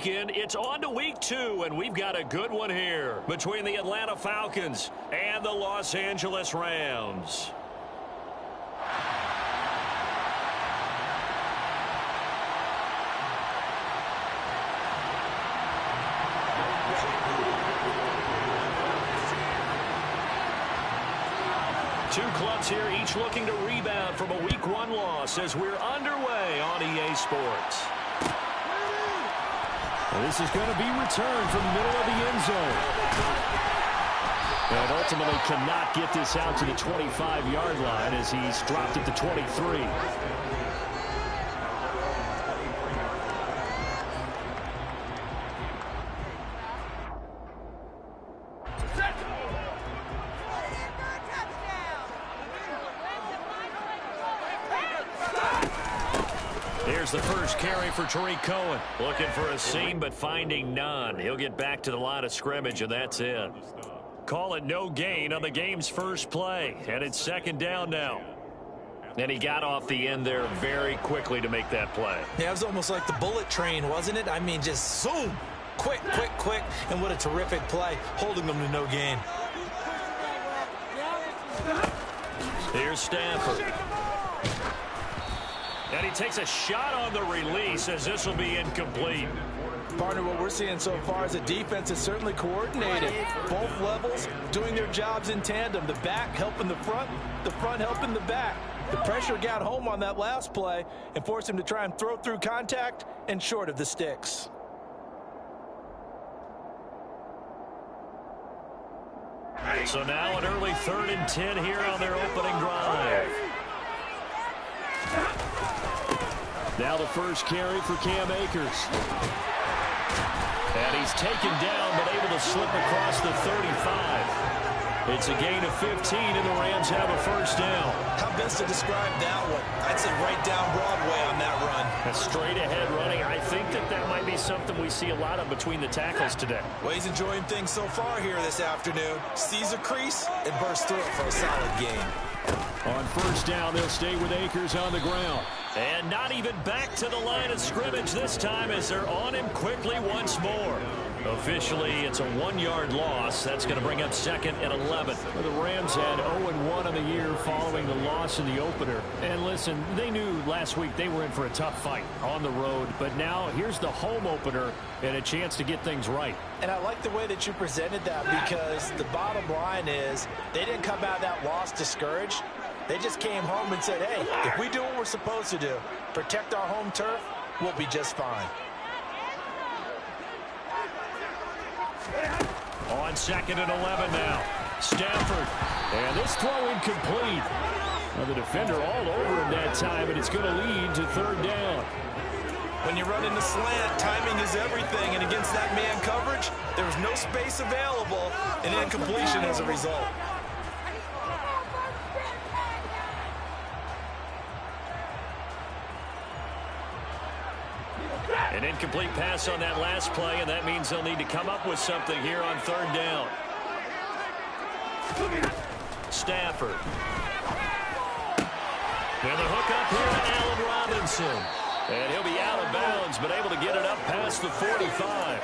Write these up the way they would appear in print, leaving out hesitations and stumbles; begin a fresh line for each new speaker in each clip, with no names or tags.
weekend. It's on to week 2, and we've got a good one here between the Atlanta Falcons and the Los Angeles Rams. Two clubs here, each looking to rebound from a Week 1 loss as we're underway on EA Sports.
Well, this is going to be returned from the middle of the end zone. And ultimately cannot get this out to the 25-yard line as he's dropped at the 23.
Here's the first carry for Tariq Cohen. Looking for a seam, but finding none. He'll get back to the line of scrimmage, and that's it. Call it no gain on the game's first play. And it's second down now. And he got off the end there very quickly to make that play.
Yeah, it was almost like the bullet train, wasn't it? I mean, just zoom. Quick, quick, quick. And what a terrific play, holding them to no gain.
Here's Stafford. And he takes a shot on the release as this will be incomplete.
Partner, what we're seeing so far is a defense is certainly coordinated. Both levels doing their jobs in tandem. The back helping the front helping the back. The pressure got home on that last play and forced him to try and throw through contact and short of the sticks.
So now an early 3rd and 10 here on their opening drive.
Now the first carry for Cam Akers.
And he's taken down but able to slip across the 35. It's a gain of 15 and the Rams have a first down.
How best to describe that one? I'd say right down Broadway on that run.
A straight ahead running. I think that might be something we see a lot of between the tackles today.
Well, he's enjoying things so far here this afternoon. Sees a crease and bursts through it for a solid gain.
On first down, they'll stay with Akers on the ground.
And not even back to the line of scrimmage this time as they're on him quickly once more. Officially, it's a 1-yard loss. That's going to bring up 2nd and 11.
Well, the Rams had 0-1 on the year following the loss in the opener. And listen, they knew last week they were in for a tough fight on the road. But now here's the home opener and a chance to get things right.
And I like the way that you presented that because the bottom line is they didn't come out of that loss discouraged. They just came home and said, hey, if we do what we're supposed to do, protect our home turf, we'll be just fine.
On 2nd and 11 now. Stafford.
And this throw incomplete. Now the defender all over him that time, and it's going to lead to 3rd down.
When you run in the slant, timing is everything, and against that man coverage, there was no space available, and incompletion as a result.
An incomplete pass on that last play, and that means they'll need to come up with something here on 3rd down. Stafford. And the hook up here to Allen Robinson. And he'll be out of bounds, but able to get it up past the 45.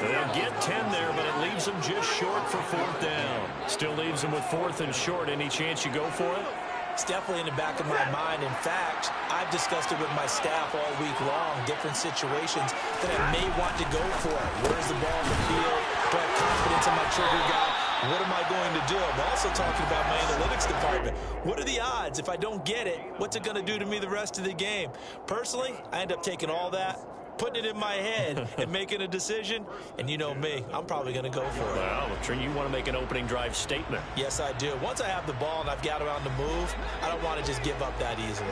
They'll get 10 there, but it leaves them just short for 4th down. Still leaves them with 4th and short. Any chance you go for it?
It's definitely in the back of my mind. In fact, I've discussed it with my staff all week long, different situations that I may want to go for. Where's the ball in the field? Do I have confidence in my trigger guy? What am I going to do? I'm also talking about my analytics department. What are the odds? If I don't get it, what's it going to do to me the rest of the game? Personally, I end up taking all that, putting it in my head, and making a decision. And you know me, I'm probably going to go for it.
Well, Trey, you want to make an opening drive statement.
Yes, I do. Once I have the ball and I've got it on the move, I don't want to just give up that easily.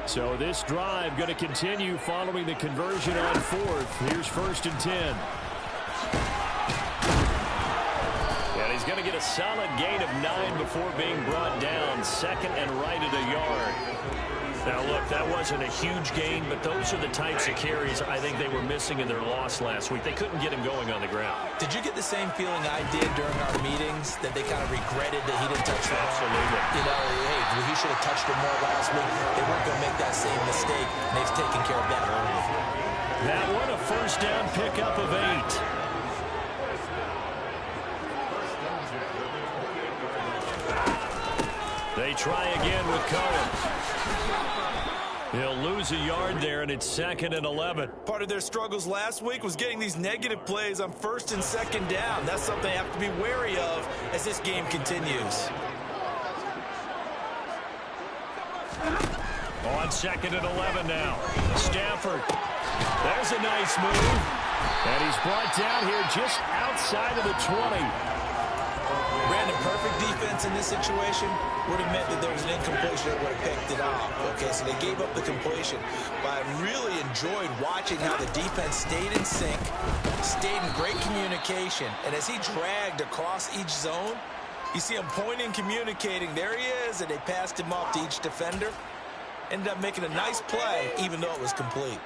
So this drive going to continue following the conversion on 4th. Here's 1st and 10.
And he's going to get a solid gain of 9 before being brought down. 2nd and right at a yard. Now, look, that wasn't a huge gain, but those are the types of carries I think they were missing in their loss last week. They couldn't get him going on the ground.
Did you get the same feeling I did during our meetings, that they kind of regretted that he didn't touch the ball?
Absolutely.
You know, hey, he should have touched it more last week. They weren't going to make that same mistake, and they've taken care of that early.
That one a first down pickup of 8. They try again with Cohen. He'll lose a yard there, and it's 2nd and 11.
Part of their struggles last week was getting these negative plays on 1st and 2nd down. That's something they have to be wary of as this game continues.
On 2nd and 11 now. Stafford. There's a nice move. And he's brought down here just outside of the 20.
Brandon, perfect defense in this situation would have meant that there was an incompletion that would have picked it off. Okay, so they gave up the completion. But I really enjoyed watching how the defense stayed in sync, stayed in great communication. And as he dragged across each zone, you see him pointing, communicating. There he is, and they passed him off to each defender. Ended up making a nice play, even though it was complete.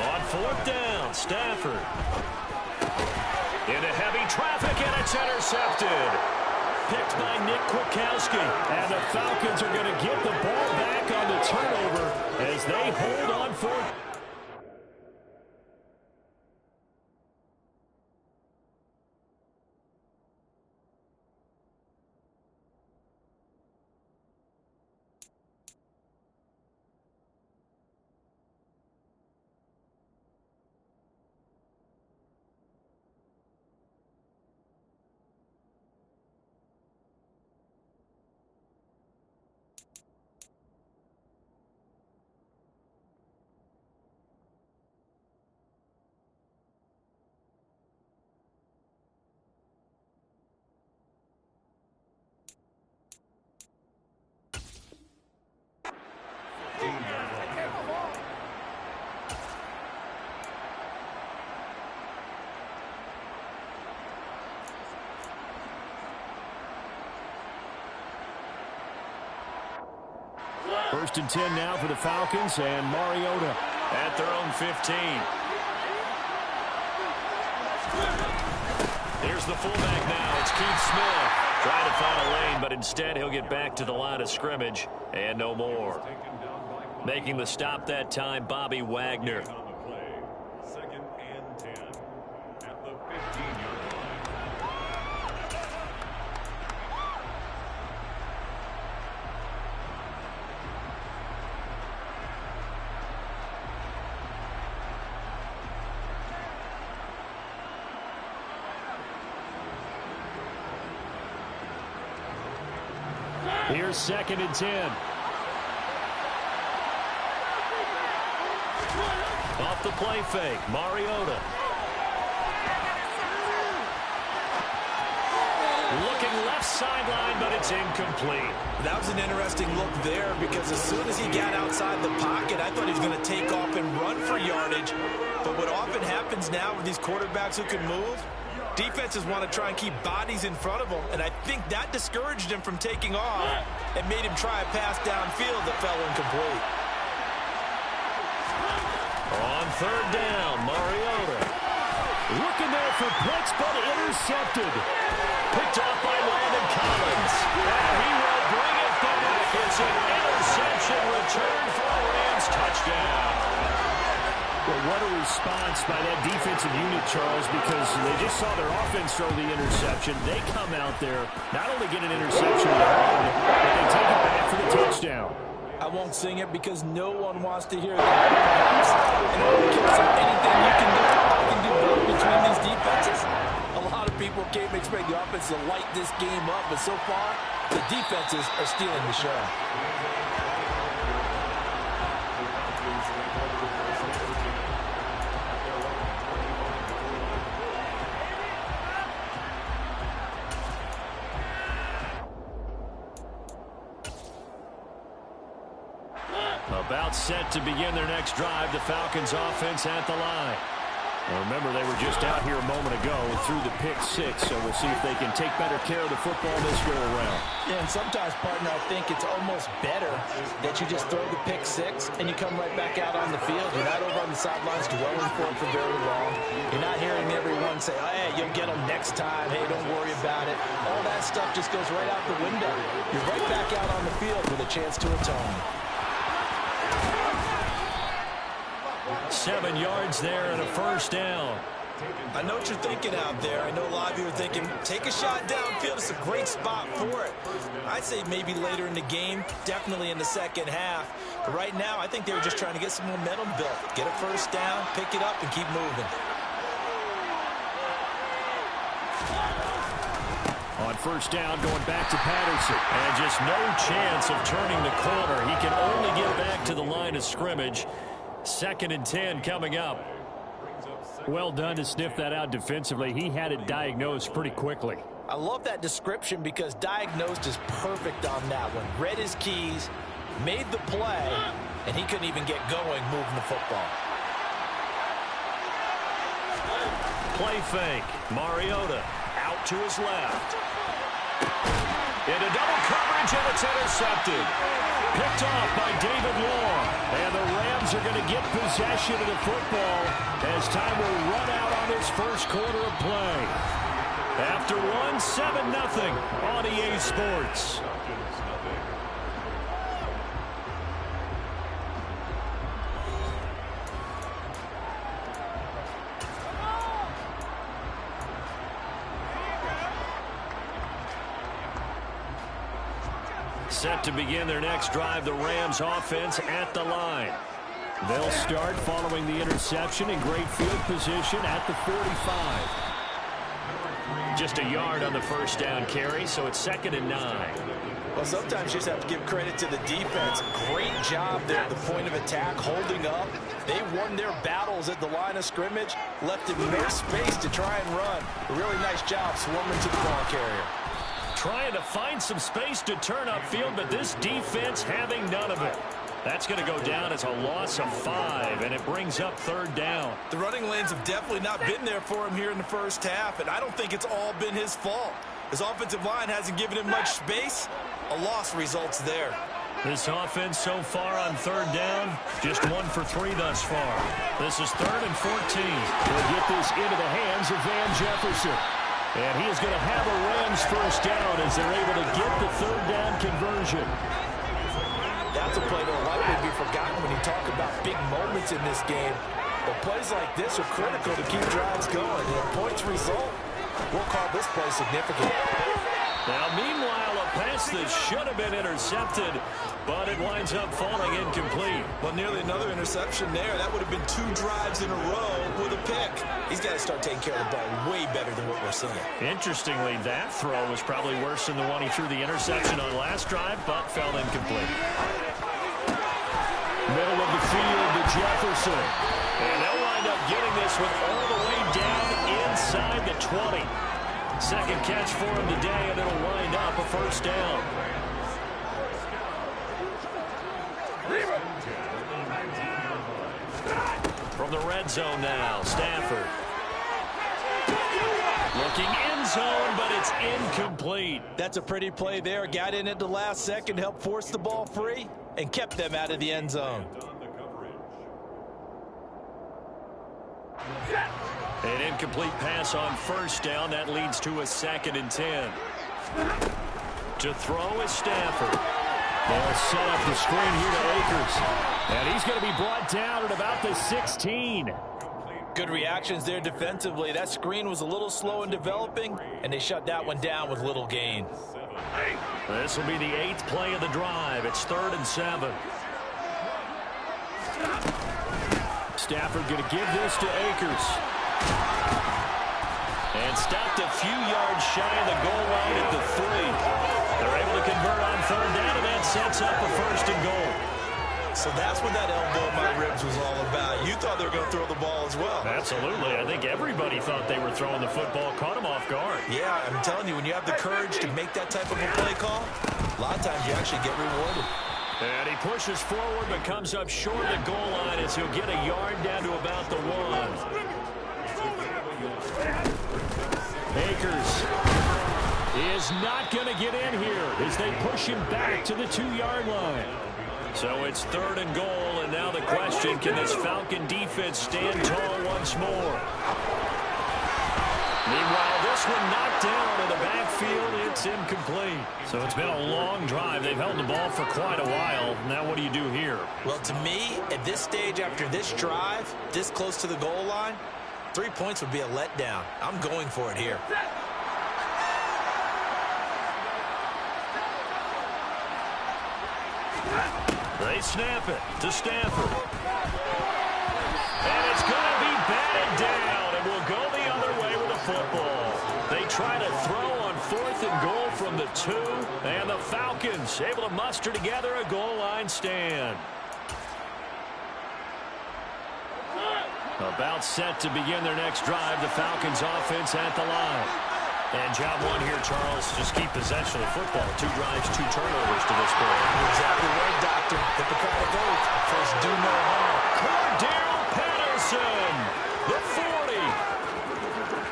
On 4th down, Stafford. Into heavy traffic, and it's intercepted. Picked by Nick Kwiatkowski. And the Falcons are going to get the ball back on the turnover as they hold on for it. First and 10 now for the Falcons, and Mariota
At their own 15. Here's the fullback now. It's Keith Smith. Trying to find a lane, but instead he'll get back to the line of scrimmage and no more. Making the stop that time, Bobby Wagner.
Second and 10 at the 15-yard line.
Here's 2nd and 10.
Off the play fake, Mariota. Looking left sideline, but it's incomplete.
That was an interesting look there because as soon as he got outside the pocket, I thought he was going to take off and run for yardage. But what often happens now with these quarterbacks who can move, defenses want to try and keep bodies in front of them, and I think that discouraged him from taking off and made him try a pass downfield that fell incomplete.
On 3rd down, Mariota.
Looking there for blitz, but intercepted.
Picked off by Landon Collins. And he will bring it back. It's an interception return for a Rams touchdown.
Well, what a response by that defensive unit, Charles, because they just saw their offense throw the interception. They come out there, not only get an interception, but they take it back for the touchdown.
I won't sing it because no one wants to hear that. And I don't care if anything you can do. I can do both between these defenses. A lot of people can't expect the offense to light this game up, but so far, the defenses are stealing the show.
About set to begin their next drive. The Falcons offense at the line.
Remember, they were just out here a moment ago through the pick six, so we'll see if they can take better care of the football this go-around.
Yeah, and sometimes, partner, I think it's almost better that you just throw the pick six and you come right back out on the field. You're not over on the sidelines dwelling for it for very long. You're not hearing everyone say, oh, hey, you'll get them next time. Hey, don't worry about it. All that stuff just goes right out the window. You're right back out on the field with a chance to atone.
7 yards there and a first down.
I know what you're thinking out there. I know a lot of you are thinking, take a shot downfield. It's a great spot for it. I'd say maybe later in the game, definitely in the second half. But right now, I think they were just trying to get some momentum built. Get a first down, pick it up, and keep moving.
On first down, going back to Patterson.
And just no chance of turning the corner. He can only get back to the line of scrimmage. 2nd and 10 coming up.
Well done to sniff that out defensively. He had it diagnosed pretty quickly.
I love that description because diagnosed is perfect on that one. Read his keys, made the play, and he couldn't even get going moving the football.
Play fake. Mariota out to his left. Into double coverage, and it's intercepted. Picked off by David Long. And the Rams are going to get possession of the football as time will run out on this first quarter of play. After one, 7-0 on EA Sports. Set to begin their next drive, the Rams offense at the line.
They'll start following the interception in great field position at the 45.
Just a yard on the first down carry, so it's 2nd and 9.
Well, sometimes you just have to give credit to the defense. Great job there at the point of attack, holding up. They won their battles at the line of scrimmage, left him no space to try and run. A really nice job swarming to the ball carrier.
Trying to find some space to turn upfield, but this defense having none of it. That's going to go down as a loss of 5, and it brings up 3rd down.
The running lanes have definitely not been there for him here in the first half, and I don't think it's all been his fault. His offensive line hasn't given him much space. A loss results there.
This offense so far on 3rd down, just 1 for 3 thus far. This is 3rd and 14.
They'll get this into the hands of Van Jefferson. And he is going to have a Rams first down as they're able to get the 3rd down conversion.
That's a play that will likely be forgotten when you talk about big moments in this game. But plays like this are critical to keep drives going. And if points result, we'll call this play significant.
Now, meanwhile, a pass that should have been intercepted, but it winds up falling incomplete.
Well, nearly another interception there. That would have been 2 drives in a row with a pick. He's got to start taking care of the ball way better than what we're seeing.
Interestingly, that throw was probably worse than the one he threw the interception on last drive, but fell incomplete.
Middle of the field to Jefferson.
And they'll wind up getting this one all the way down inside the 20. Second catch for him today, and it'll wind up a first down. From the red zone now, Stafford. Looking end zone, but it's incomplete.
That's a pretty play there. Got in at the last second, helped force the ball free, and kept them out of the end zone.
An incomplete pass on first down. That leads to a 2nd and 10. To throw is Stafford.
They'll set up the screen here to Akers. And he's going to be brought down at about the 16.
Good reactions there defensively. That screen was a little slow in developing, and they shut that one down with little gain.
This will be the 8th play of the drive. It's 3rd and 7.
Stafford going to give this to Akers.
And stopped a few yards shy of the goal line at the 3. They're able to convert on 3rd down, and that sets up a 1st and goal.
So that's what that elbow in my ribs was all about. You thought they were going to throw the ball as well.
Absolutely. I think everybody thought they were throwing the football. Caught him off guard.
Yeah, I'm telling you, when you have the courage to make that type of a play call, a lot of times you actually get rewarded.
And he pushes forward but comes up short of the goal line as he'll get a yard down to about the 1.
Akers is not going to get in here as they push him back to the 2-yard line.
So it's 3rd and goal, and now the question, can this Falcon defense stand tall once more? Meanwhile, this one knocked down in the backfield. It's incomplete.
So it's been a long drive. They've held the ball for quite a while. Now what do you do here?
Well, to me, at this stage after this drive, this close to the goal line, 3 points would be a letdown. I'm going for it here.
They snap it to Stafford. And it's going to be batted down, and will go the other way with the football. They try to throw on 4th and goal from the 2, and the Falcons able to muster together a goal line stand. About set to begin their next drive, the Falcons offense at the line. And job one here, Charles, just keep possession of the football. 2 drives, 2 turnovers to this point.
Exactly right, Doctor. Hippocratic oath. First, do no harm.
Cordell Patterson, the 40,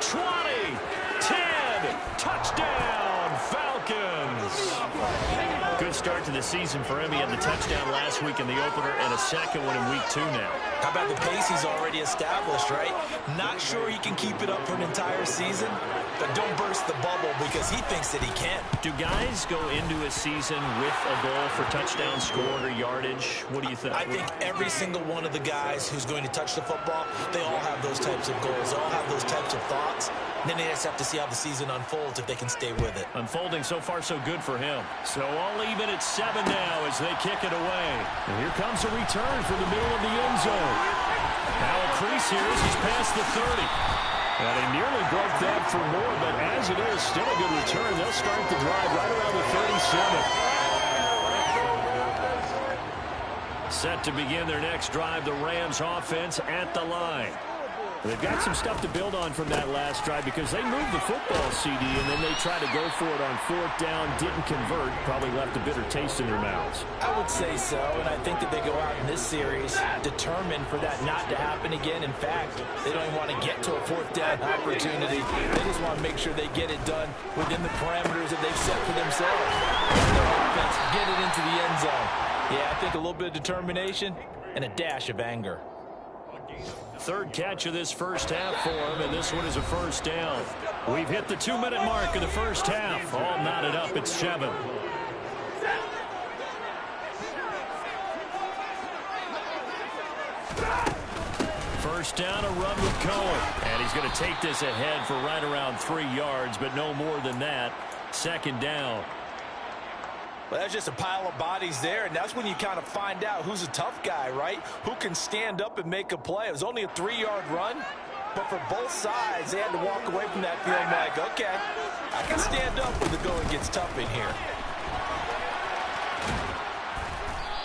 20, 10, touchdown, Falcons. Good start to the season for him. He had the touchdown last week in the opener and a second one in week 2 now.
How about the pace he's already established, right? Not sure he can keep it up for an entire season, but don't burst the bubble because he thinks that he can.
Do guys go into a season with a goal for touchdown scored or yardage? What do you think?
I think every single one of the guys who's going to touch the football, they all have those types of goals. They all have those types of thoughts. And then they just have to see how the season unfolds if they can stay with it.
Unfolding so far so good for him. So all even at 7 now as they kick it away.
And here comes a return from the middle of the end zone.
Now a crease here as he's past the 30.
Well, they nearly broke that for more, but as it is, still a good return. They'll start the drive right around the 37.
Set to begin their next drive, the Rams offense at the line.
They've got some stuff to build on from that last drive because they moved the football, CD, and then they tried to go for it on 4th down, didn't convert, probably left a bitter taste in their mouths.
I would say so, and I think that they go out in this series determined for that not to happen again. In fact, they don't even want to get to a 4th down opportunity. They just want to make sure they get it done within the parameters that they've set for themselves. Their offense, get it into the end zone. Yeah, I think a little bit of determination and a dash of anger.
3rd catch of this first half for him, and this one is a first down. We've hit the 2-minute mark of the first half. All knotted up at 7. First down, a run with Cohen. And he's going to take this ahead for right around 3 yards, but no more than that. 2nd down.
Well, that's just a pile of bodies there, and that's when you kind of find out who's a tough guy, right? Who can stand up and make a play. It was only a 3-yard run, but for both sides, they had to walk away from that feeling like, okay, I can stand up when the going gets tough in here.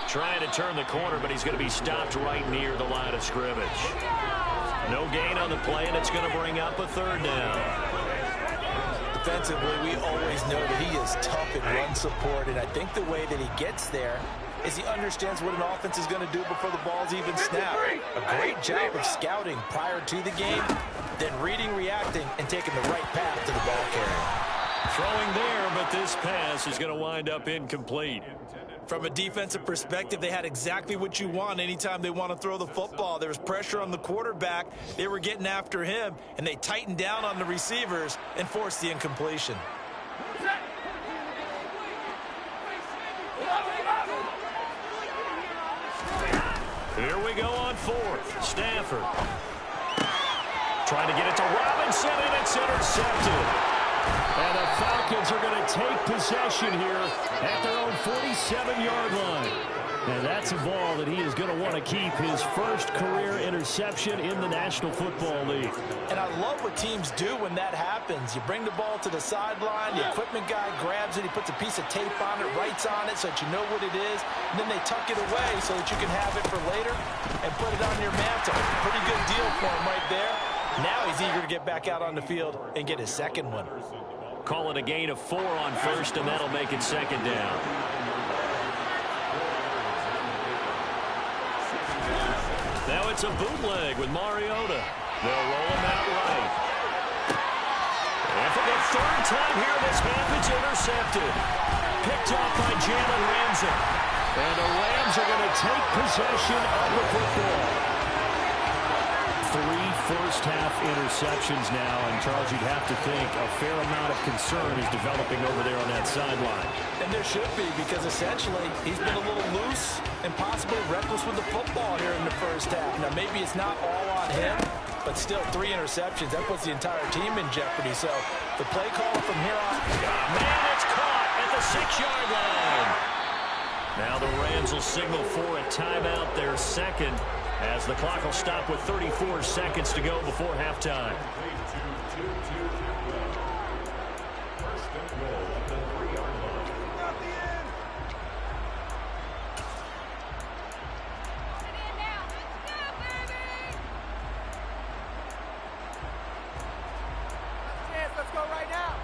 Trying to turn the corner, but he's going to be stopped right near the line of scrimmage. No gain on the play, and it's going to bring up a 3rd down.
Defensively, we always know that he is tough in run support, and I think the way that he gets there is he understands what an offense is going to do before the ball's even snapped. A great job of scouting prior to the game, then reading, reacting, and taking the right path to the ball carrier.
Throwing there, but this pass is going to wind up incomplete.
From a defensive perspective, they had exactly what you want anytime they want to throw the football. There was pressure on the quarterback. They were getting after him, and they tightened down on the receivers and forced the incompletion.
Here we go on 4th. Stafford. Trying to get it to Robinson, and it's intercepted.
And the Falcons are going to take possession here at their own 47-yard line. And that's a ball that he is going to want to keep, his first career interception in the National Football League.
And I love what teams do when that happens. You bring the ball to the sideline, the equipment guy grabs it, he puts a piece of tape on it, writes on it so that you know what it is, and then they tuck it away so that you can have it for later and put it on your mantle. Pretty good deal for him right there. Now he's eager to get back out on the field and get his 2nd one.
Call it a gain of 4 on 1st, and that'll make it 2nd down. Now it's a bootleg with Mariota. They'll roll him out right. for the third time here this half, it's intercepted. Picked off by Jalen Ramsey. And the Rams are going to take possession of the football. 3 first-half interceptions now, and Charles, you'd have to think a fair amount of concern is developing over there on that sideline.
And there should be, because essentially he's been a little loose and possibly reckless with the football here in the first half. Now, maybe it's not all on him, but still 3 interceptions. That puts the entire team in jeopardy. So the play caller from here on.
Man, it's caught at the 6-yard line. Now the Rams will signal for a timeout, their second, as the clock will stop with 34 seconds to go before halftime.
First and goal at the 3-yard line.
Let's go right now.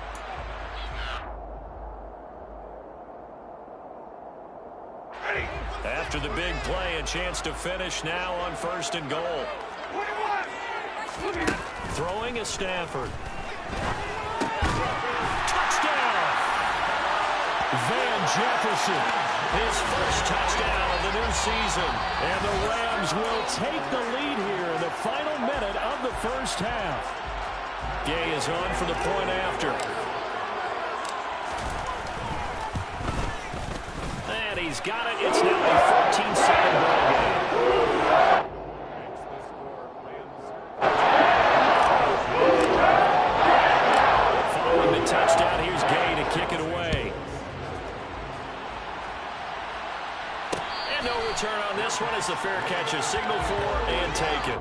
After the big play, a chance to finish now on first and goal. Throwing is Stafford. Touchdown! Van Jefferson, his first touchdown of the new season. And the Rams will take the lead here in the final minute of the first half. Gay is on for the point after. And he's got it. It's now a 14-second ball game. Following the touchdown, here's Gay to kick it away. And no return on this one as the fair catch is signaled for and taken.